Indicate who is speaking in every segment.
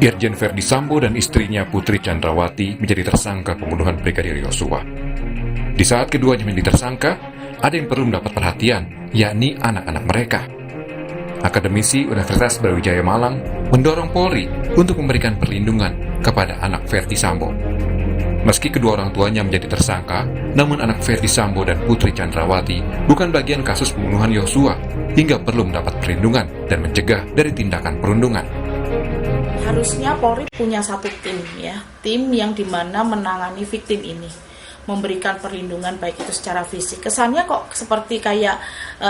Speaker 1: Irjen Verdi Sambo dan istrinya Putri Chandrawati menjadi tersangka pembunuhan Brigadir Yosua. Di saat keduanya menjadi tersangka, ada yang perlu mendapat perhatian, yakni anak-anak mereka. Akademisi Universitas Brawijaya Malang mendorong Polri untuk memberikan perlindungan kepada anak Verdi Sambo. Meski kedua orang tuanya menjadi tersangka, namun anak Verdi Sambo dan Putri Chandrawati bukan bagian kasus pembunuhan Yosua, hingga perlu mendapat perlindungan dan mencegah dari tindakan perundungan.
Speaker 2: Harusnya Polri punya satu tim tim yang dimana menangani victim ini, memberikan perlindungan baik itu secara fisik. Kesannya kok seperti kayak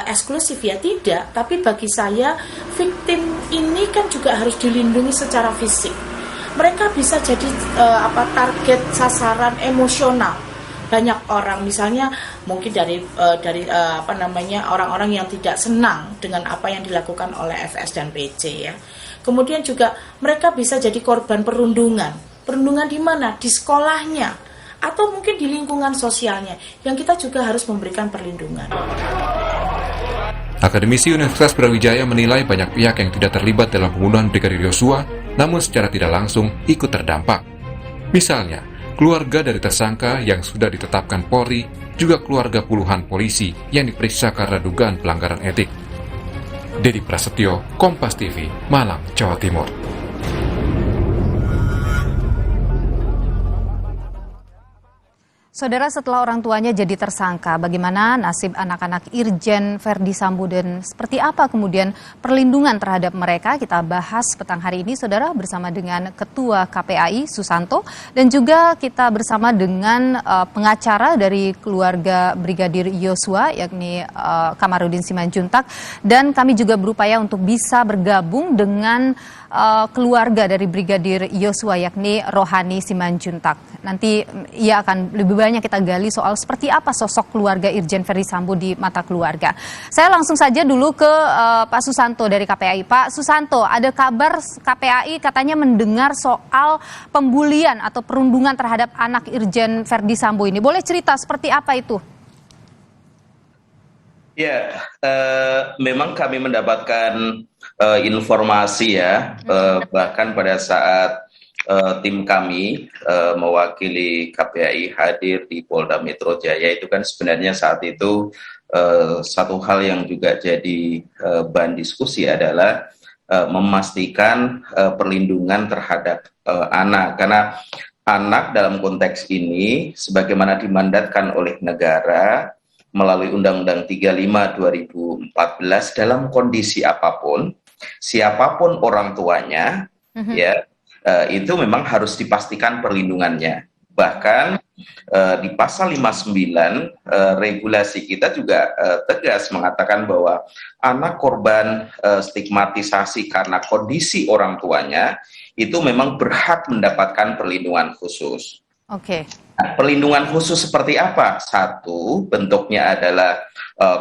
Speaker 2: eksklusif ya, tidak. Tapi bagi saya victim ini kan juga harus dilindungi secara fisik. Mereka bisa jadi target sasaran emosional banyak orang, misalnya mungkin dari orang-orang yang tidak senang dengan apa yang dilakukan oleh FS dan PC ya. Kemudian juga mereka bisa jadi korban perundungan. Perundungan di mana? Di sekolahnya atau mungkin di lingkungan sosialnya, yang kita juga harus memberikan perlindungan.
Speaker 1: Akademisi Universitas Brawijaya menilai banyak pihak yang tidak terlibat dalam pembunuhan Brigadir Yosua, namun secara tidak langsung ikut terdampak. Misalnya, keluarga dari tersangka yang sudah ditetapkan Polri, juga keluarga puluhan polisi yang diperiksa karena dugaan pelanggaran etik. Dedi Prasetyo, Kompas TV, Malang, Jawa Timur.
Speaker 3: Saudara, setelah orang tuanya jadi tersangka, bagaimana nasib anak-anak Irjen Verdi Sambo dan seperti apa kemudian perlindungan terhadap mereka? Kita bahas petang hari ini, saudara, bersama dengan Ketua KPAI Susanto dan juga kita bersama dengan pengacara dari keluarga Brigadir Yosua, yakni Kamarudin Simanjuntak, dan kami juga berupaya untuk bisa bergabung dengan keluarga dari Brigadir Yosua, yakni Rohani Simanjuntak. Nanti ia akan lebih banyak kita gali soal seperti apa sosok keluarga Irjen Verdi Sambo di mata keluarga. Saya langsung saja dulu ke Pak Susanto dari KPAI. Pak Susanto, ada kabar KPAI katanya mendengar soal pembulian atau perundungan terhadap anak Irjen Verdi Sambo ini. Boleh cerita seperti apa itu?
Speaker 4: Ya, memang kami mendapatkan informasi ya, bahkan pada saat tim kami mewakili KPAI hadir di Polda Metro Jaya, itu kan sebenarnya saat itu satu hal yang juga jadi bahan diskusi adalah memastikan perlindungan terhadap anak, karena anak dalam konteks ini sebagaimana dimandatkan oleh negara melalui Undang-Undang 35 2014, dalam kondisi apapun, siapapun orang tuanya, ya itu memang harus dipastikan perlindungannya. Bahkan di pasal 59 regulasi kita juga tegas mengatakan bahwa anak korban stigmatisasi karena kondisi orang tuanya itu memang berhak mendapatkan perlindungan khusus.
Speaker 3: Oke.
Speaker 4: Nah, perlindungan khusus seperti apa? Satu, bentuknya adalah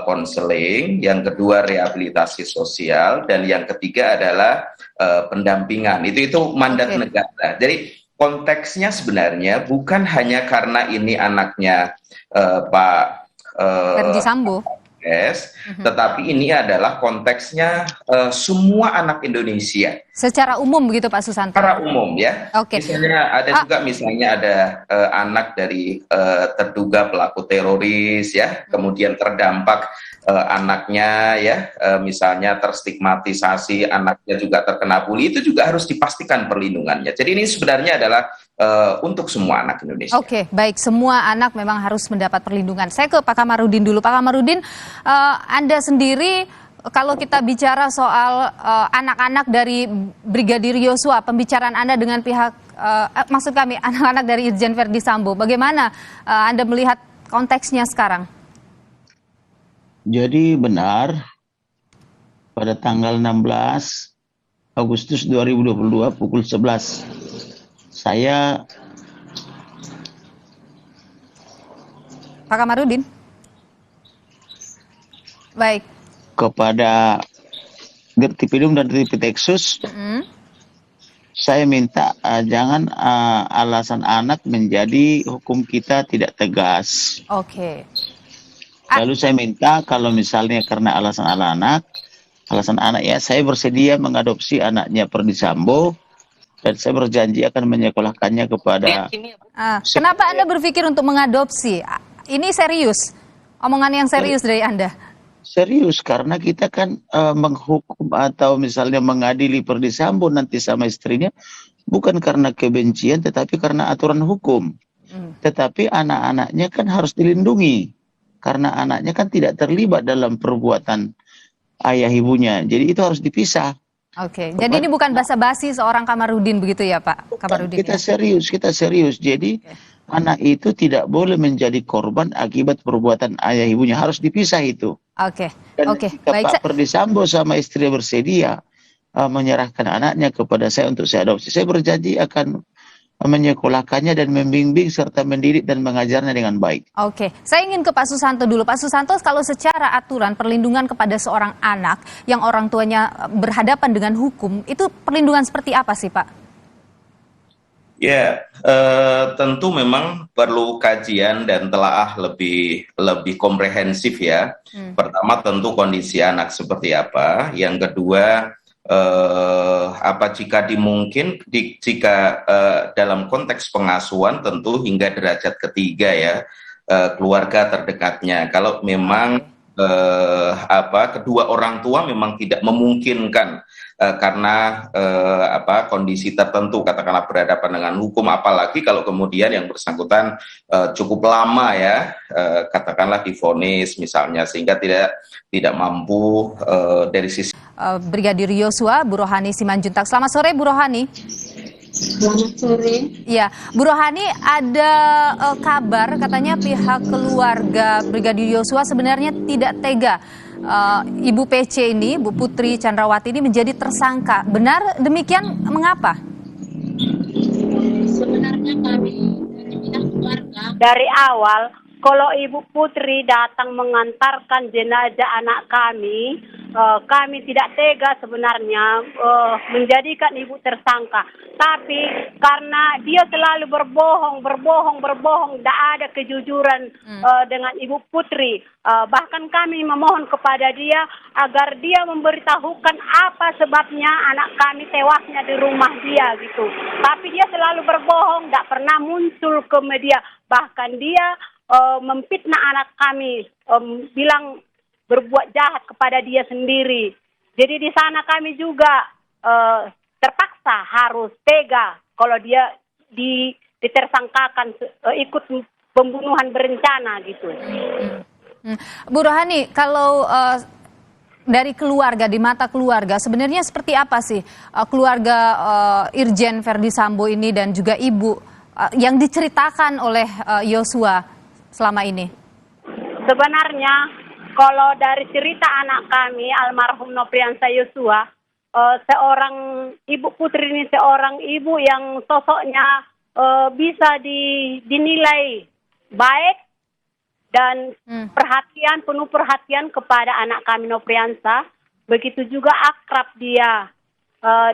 Speaker 4: konseling, yang kedua rehabilitasi sosial, dan yang ketiga adalah pendampingan. Itu mandat negara. Jadi konteksnya sebenarnya bukan hanya karena ini anaknya Pak
Speaker 3: Verdi Sambo,
Speaker 4: tetapi ini adalah konteksnya semua anak Indonesia.
Speaker 3: Secara umum begitu Pak Susanto? Secara
Speaker 4: umum ya. Misalnya ada anak dari terduga pelaku teroris ya, kemudian terdampak anaknya ya, misalnya terstigmatisasi, anaknya juga terkena bully, itu juga harus dipastikan perlindungannya. Jadi ini sebenarnya adalah untuk semua anak Indonesia.
Speaker 3: Oke, baik, semua anak memang harus mendapat perlindungan. Saya ke Pak Kamarudin dulu. Pak Kamarudin, Anda sendiri kalau kita bicara soal anak-anak dari Brigadir Yosua, pembicaraan Anda dengan pihak, maksud kami anak-anak dari Irjen Verdi Sambo, bagaimana Anda melihat konteksnya sekarang?
Speaker 5: Jadi benar, pada tanggal 16 Agustus 2022 pukul 11, saya...
Speaker 3: Pak Kamarudin? Baik.
Speaker 5: Kepada Dirtipidum dan Dirtipideksus, saya minta jangan alasan anak menjadi hukum kita tidak tegas.
Speaker 3: Oke.
Speaker 5: Lalu saya minta kalau misalnya karena alasan anak ya saya bersedia mengadopsi anaknya Verdi Sambo dan saya berjanji akan menyekolahkannya kepada
Speaker 3: Kenapa Anda berpikir untuk mengadopsi? Ini serius, omongan yang serius dari Anda.
Speaker 5: serius karena kita kan menghukum atau misalnya mengadili Ferdy Sambo nanti sama istrinya bukan karena kebencian tetapi karena aturan hukum. Tetapi anak-anaknya kan harus dilindungi karena anaknya kan tidak terlibat dalam perbuatan ayah ibunya. Jadi itu harus dipisah.
Speaker 3: Oke, jadi ini bukan basa-basi seorang Kamarudin begitu ya Pak Kamarudin?
Speaker 5: Kita
Speaker 3: Ya?
Speaker 5: serius. Jadi anak itu tidak boleh menjadi korban akibat perbuatan ayah ibunya. Harus dipisah itu.
Speaker 3: Oke,
Speaker 5: Dan
Speaker 3: oke,
Speaker 5: jika
Speaker 3: baik.
Speaker 5: Pak Ferdy Sambo sama istri bersedia menyerahkan anaknya kepada saya untuk saya adopsi, saya berjanji akan menyekolahkannya dan membimbing serta mendidik dan mengajarnya dengan baik.
Speaker 3: Oke, saya ingin ke Pak Susanto dulu. Pak Susanto, kalau secara aturan perlindungan kepada seorang anak yang orang tuanya berhadapan dengan hukum, itu perlindungan seperti apa sih Pak?
Speaker 4: Ya, tentu memang perlu kajian dan telaah lebih komprehensif ya. Pertama tentu kondisi anak seperti apa. Yang kedua jika dalam konteks pengasuhan tentu hingga derajat ketiga ya, keluarga terdekatnya. Kalau memang kedua orang tua memang tidak memungkinkan karena kondisi tertentu, katakanlah berhadapan dengan hukum, apalagi kalau kemudian yang bersangkutan cukup lama ya, katakanlah divonis misalnya, sehingga tidak mampu dari sisi
Speaker 3: Brigadir Yosua, Bu Rohani Simanjuntak. Selamat sore Bu Rohani.
Speaker 6: Selamat sore.
Speaker 3: Ya, Bu Rohani, ada kabar katanya pihak keluarga Brigadir Yosua sebenarnya tidak tega. Ibu PC ini, Bu Putri Chandrawati ini menjadi tersangka. Benar demikian? Mengapa?
Speaker 6: Sebenarnya kami dari pihak keluarga dari awal, kalau Ibu Putri datang mengantarkan jenazah anak kami tidak tega sebenarnya menjadikan ibu tersangka. Tapi karena dia selalu berbohong, tidak ada kejujuran dengan Ibu Putri. Bahkan kami memohon kepada dia agar dia memberitahukan apa sebabnya anak kami tewasnya di rumah dia gitu. Tapi dia selalu berbohong, tidak pernah muncul ke media. Bahkan dia memfitnah anak kami, bilang berbuat jahat kepada dia sendiri. Jadi di sana kami juga terpaksa harus tega kalau dia ditersangkakan ikut pembunuhan berencana gitu.
Speaker 3: Bu Rohani, kalau dari keluarga, di mata keluarga, sebenarnya seperti apa sih keluarga Irjen Ferdy Sambo ini dan juga ibu yang diceritakan oleh Yosua selama ini?
Speaker 6: Sebenarnya kalau dari cerita anak kami almarhum Nopriansa Yosua, seorang Ibu Putri ini seorang ibu yang sosoknya bisa dinilai baik dan penuh perhatian kepada anak kami Nopriansa. Begitu juga akrab dia.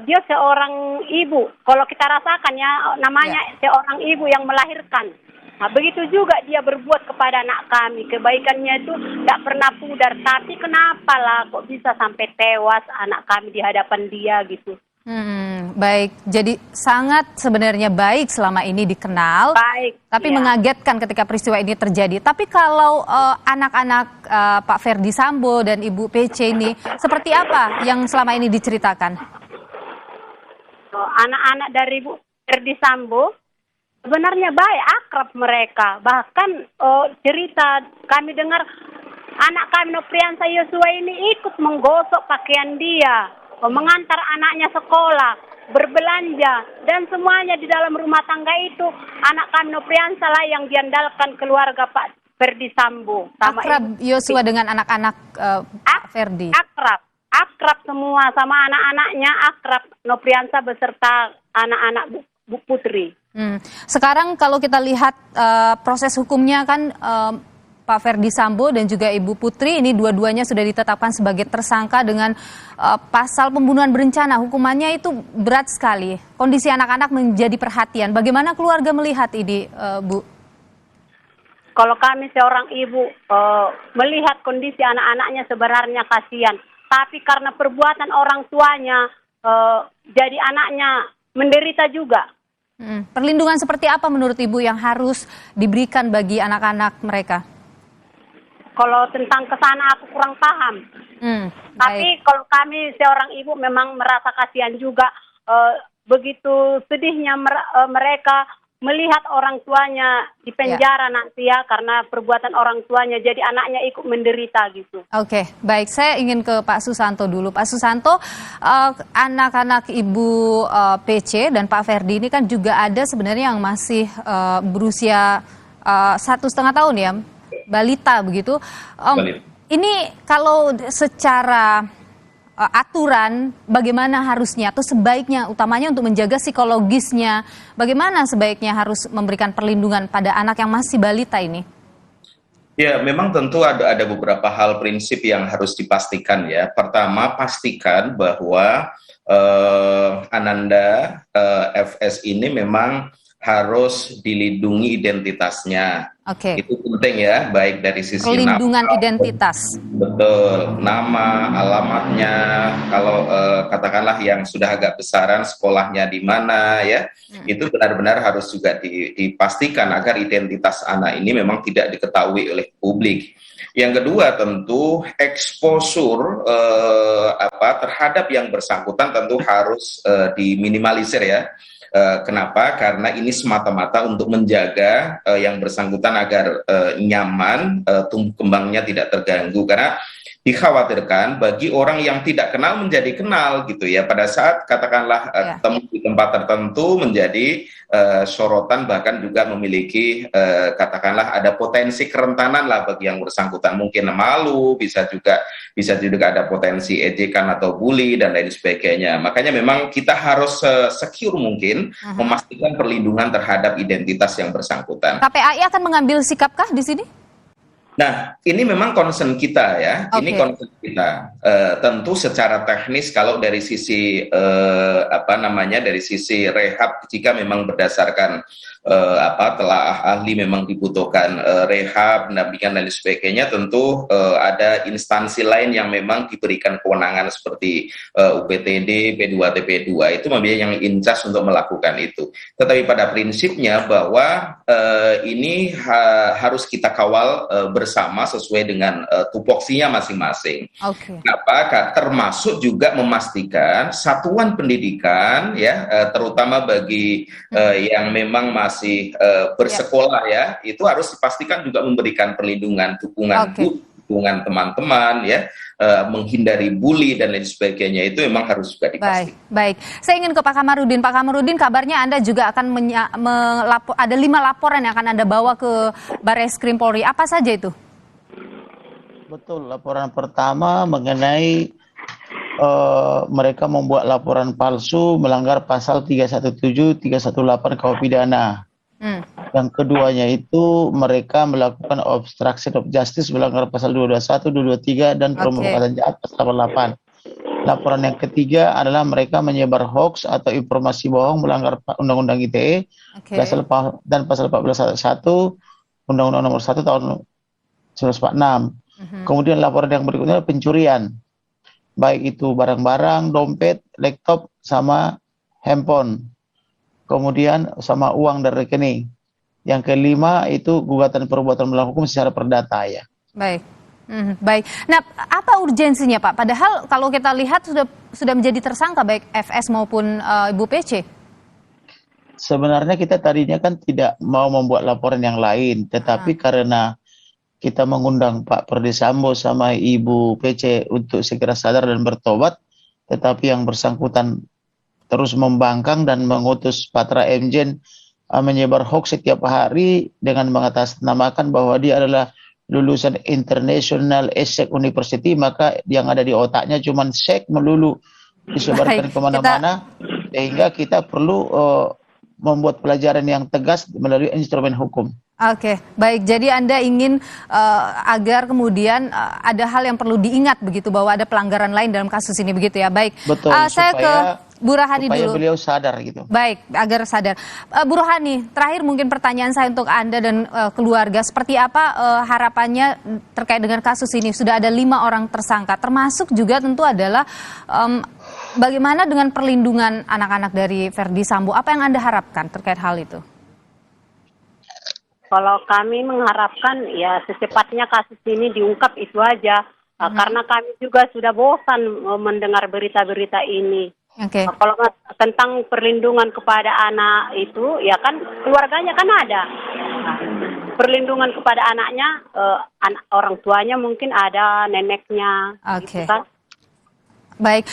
Speaker 6: Dia seorang ibu. Kalau kita rasakan ya namanya seorang ibu yang melahirkan. Nah, begitu juga dia berbuat kepada anak kami. Kebaikannya itu tidak pernah pudar. Tapi kenapa lah kok bisa sampai tewas anak kami di hadapan dia gitu.
Speaker 3: Baik, jadi sangat sebenarnya baik selama ini dikenal.
Speaker 6: Baik.
Speaker 3: Tapi
Speaker 6: ya.
Speaker 3: mengagetkan ketika peristiwa ini terjadi. Tapi kalau anak-anak Pak Ferdy Sambo dan Ibu PC ini, seperti apa yang selama ini diceritakan?
Speaker 6: Anak-anak dari Ibu Ferdy Sambo sebenarnya baik, akrab mereka. Bahkan cerita kami dengar anak kami Nopriansa Yosua ini ikut menggosok pakaian dia, mengantar anaknya sekolah, berbelanja, dan semuanya di dalam rumah tangga itu anak kami Nopriansa lah yang diandalkan keluarga Pak Ferdy Sambo. Sama
Speaker 3: Akrab Yosua dengan anak-anak Pak Ferdy? Akrab semua sama anak-anaknya, akrab Nopriansa beserta anak-anak Bu Putri. Sekarang kalau kita lihat proses hukumnya kan Pak Ferdy Sambo dan juga Ibu Putri ini dua-duanya sudah ditetapkan sebagai tersangka dengan pasal pembunuhan berencana. Hukumannya itu berat sekali. Kondisi anak-anak menjadi perhatian. Bagaimana keluarga melihat ini, Bu? Kalau kami seorang ibu melihat kondisi anak-anaknya sebenarnya kasihan. Tapi karena perbuatan orang tuanya jadi anaknya
Speaker 6: menderita juga.
Speaker 3: Perlindungan seperti apa menurut Ibu yang harus diberikan bagi anak-anak mereka?
Speaker 6: Kalau tentang kesana aku kurang paham. Tapi kalau kami seorang ibu memang merasa kasihan juga, begitu sedihnya mereka melihat orang tuanya di penjara nanti ya karena perbuatan orang tuanya, jadi anaknya ikut menderita gitu.
Speaker 3: Oke, baik. Saya ingin ke Pak Susanto dulu. Pak Susanto, anak-anak Ibu PC dan Pak Ferdi ini kan juga ada sebenarnya yang masih berusia 1,5 tahun ya, balita begitu. Ini kalau secara aturan bagaimana harusnya atau sebaiknya, utamanya untuk menjaga psikologisnya, bagaimana sebaiknya harus memberikan perlindungan pada anak yang masih balita ini?
Speaker 4: Ya, memang tentu ada beberapa hal prinsip yang harus dipastikan ya. Pertama, pastikan bahwa Ananda FS ini memang harus dilindungi identitasnya.
Speaker 3: Oke.
Speaker 4: Itu penting ya, baik dari sisi
Speaker 3: perlindungan
Speaker 4: nama,
Speaker 3: identitas.
Speaker 4: betul, nama, alamatnya, kalau katakanlah yang sudah agak besaran sekolahnya di mana ya, itu benar-benar harus juga dipastikan agar identitas anak ini memang tidak diketahui oleh publik. Yang kedua tentu exposure terhadap yang bersangkutan tentu harus diminimalisir ya. Kenapa? Karena ini semata-mata untuk menjaga yang bersangkutan agar nyaman, tumbuh kembangnya tidak terganggu. Karena dikhawatirkan bagi orang yang tidak kenal menjadi kenal gitu ya, pada saat katakanlah ketemu di tempat tertentu menjadi sorotan, bahkan juga memiliki katakanlah ada potensi kerentanan lah bagi yang bersangkutan, mungkin malu, bisa juga ada potensi ejekan atau bully dan lain sebagainya. Makanya memang kita harus secure mungkin memastikan perlindungan terhadap identitas yang bersangkutan.
Speaker 3: KPAI akan mengambil sikapkah di sini?
Speaker 4: Nah, ini memang concern kita ya.
Speaker 3: Okay.
Speaker 4: Ini concern kita. Tentu secara teknis kalau dari sisi dari sisi rehab, jika memang berdasarkan telah ahli memang dibutuhkan rehab, pendampingan dan sebagainya, tentu ada instansi lain yang memang diberikan kewenangan seperti UPTD, P2TP2 itu memang yang in charge untuk melakukan itu. Tetapi pada prinsipnya bahwa ini harus kita kawal bersama sesuai dengan tupoksinya masing-masing.
Speaker 3: Okay.
Speaker 4: Kenapa? Termasuk juga memastikan satuan pendidikan ya, terutama bagi yang memang masih bersekolah ya, itu harus dipastikan juga memberikan perlindungan, dukungan dukungan teman-teman ya, menghindari bully dan lain sebagainya, itu memang harus juga dipastikan.
Speaker 3: Baik. Saya ingin ke Pak Kamarudin. Pak Kamarudin, kabarnya Anda juga akan ada 5 laporan yang akan Anda bawa ke Barreskrim Polri. Apa saja itu?
Speaker 5: Betul, laporan pertama mengenai mereka membuat laporan palsu melanggar pasal 317, 318 KUH pidana. Yang keduanya itu mereka melakukan obstruction of justice melanggar pasal 221, 223 dan provokasi jahat pasal 88. Laporan yang ketiga adalah mereka menyebar hoax atau informasi bohong melanggar Undang-Undang ITE dan pasal 14 ayat 1 Undang-Undang Nomor 1 tahun 1946. Kemudian laporan yang berikutnya pencurian, baik itu barang-barang, dompet, laptop, sama handphone. Kemudian sama uang dan rekening. Yang kelima itu gugatan perbuatan melawan hukum secara perdata ya.
Speaker 3: Baik. Baik. Nah, apa urgensinya Pak? Padahal kalau kita lihat sudah menjadi tersangka baik FS maupun Ibu PC.
Speaker 5: Sebenarnya kita tadinya kan tidak mau membuat laporan yang lain, tetapi karena kita mengundang Pak Ferdi Sambo sama Ibu PC untuk segera sadar dan bertobat, tetapi yang bersangkutan terus membangkang dan mengutus Patra Mjen menyebar hoax setiap hari dengan mengatasnamakan bahwa dia adalah lulusan International Essex University, maka yang ada di otaknya cuma sek melulu, disebarkan kemana-mana, sehingga kita perlu membuat pelajaran yang tegas melalui instrumen hukum.
Speaker 3: Oke, baik. Jadi Anda ingin agar kemudian ada hal yang perlu diingat begitu, bahwa ada pelanggaran lain dalam kasus ini begitu ya. Baik.
Speaker 5: Betul.
Speaker 3: Saya ke Bu Rohani dulu.
Speaker 5: Supaya beliau sadar gitu.
Speaker 3: Baik, agar sadar. Bu Rohani, terakhir mungkin pertanyaan saya untuk Anda dan keluarga. Seperti apa harapannya terkait dengan kasus ini? Sudah ada 5 orang tersangka, termasuk juga tentu adalah bagaimana dengan perlindungan anak-anak dari Verdi Sambo? Apa yang Anda harapkan terkait hal itu?
Speaker 6: Kalau kami mengharapkan ya secepatnya kasus ini diungkap itu aja. Karena kami juga sudah bosan mendengar berita-berita ini.
Speaker 3: Oke.
Speaker 6: Kalau tentang perlindungan kepada anak itu, ya kan keluarganya kan ada. Perlindungan kepada anaknya, orang tuanya mungkin ada, neneknya.
Speaker 3: Oke.
Speaker 6: Gitu kan.
Speaker 3: Baik,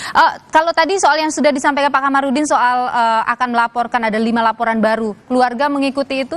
Speaker 3: kalau tadi soal yang sudah disampaikan Pak Kamarudin soal akan melaporkan ada 5 laporan baru, keluarga mengikuti itu,